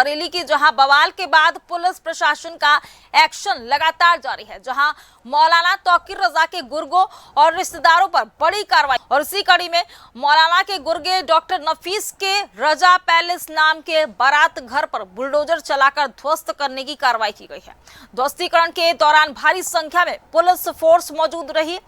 बरेली की, जहां बवाल के बाद पुलिस प्रशासन का एक्शन लगातार जारी है, जहां मौलाना तौकीर रजा के गुर्गों और रिश्तेदारों पर बड़ी कार्रवाई। और इसी कड़ी में मौलाना के गुर्गे डॉक्टर नफीस के रजा पैलेस नाम के बारात घर पर बुलडोजर चलाकर ध्वस्त करने की कार्रवाई की गई है। ध्वस्तीकरण के दौरान भारी संख्या में पुलिस फोर्स मौजूद रही।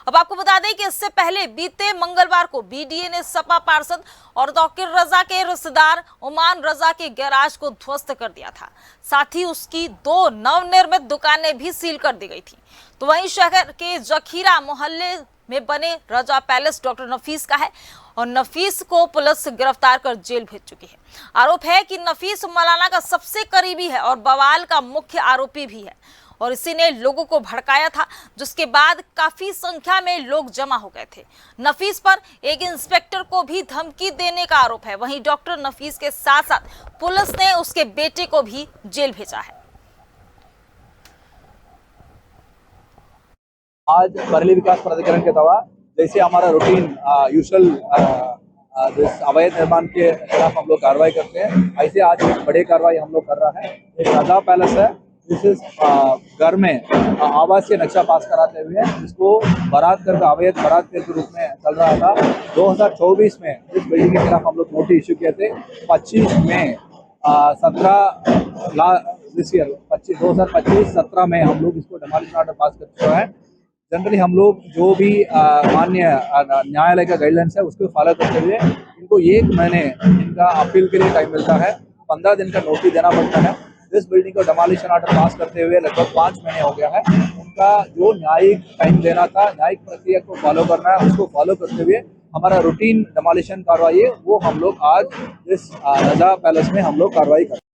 अब आपको बता दें कि इससे पहले बीते मंगलवार को बीडीए ने सपा पार्षद और तौकीर रजा के रिश्तेदार उमान रजा के गैराज को ध्वस्त कर दिया था। साथ ही उसकी 2 नवनिर्मित दुकानें भी सील कर दी गई थी। तो वहीं शहर के जखीरा मोहल्ले में बने रजा पैलेस डॉक्टर नफीस का है और नफीस को पुलिस गिरफ्तार कर जेल भेज चुकी है। आरोप है कि नफीस मौलाना का सबसे करीबी है और बवाल का मुख्य आरोपी भी है और इसी ने लोगों को भड़काया था, जिसके बाद काफी संख्या में लोग जमा हो गए थे। नफीस पर एक इंस्पेक्टर को भी धमकी देने का आरोप है। वहीं डॉक्टर नफीस के साथ साथ पुलिस ने उसके बेटे को भी जेल भेजा है। आज बरेली विकास प्राधिकरण के द्वारा जैसे हमारा रूटीन यूजुअल अवैध निर्माण के खिलाफ हम लोग कार्रवाई करते हैं, ऐसे आज एक बड़ी कार्रवाई हम लोग कर रहा है। एक रजा पैलेस है, घर में आवासीय नक्शा पास कराते हुए जिसको बारात घर का अवैध बारात घर के रूप में चल रहा था। 2024 में इस बिल्डिंग के खिलाफ हम लोग नोटिस इशू किए थे। 25 मई 2025-17 में हम लोग इसको डिमोलिशन ऑर्डर पास कर चुके हैं। जनरली हम लोग जो भी मान्य न्यायालय का गाइडलाइंस है उसको फॉलो करते हुए इनको 1 महीने इनका अपील के लिए टाइम मिलता है, 15 दिन का नोटिस देना पड़ता है। इस बिल्डिंग को डिमोलिशन ऑर्डर पास करते हुए लगभग 5 महीने हो गया है। उनका जो न्यायिक टाइम देना था, न्यायिक प्रक्रिया को फॉलो करना है, उसको फॉलो करते हुए हमारा रूटीन डिमोलिशन कार्रवाई है वो हम लोग आज इस रजा पैलेस में हम लोग कार्रवाई करते हैं।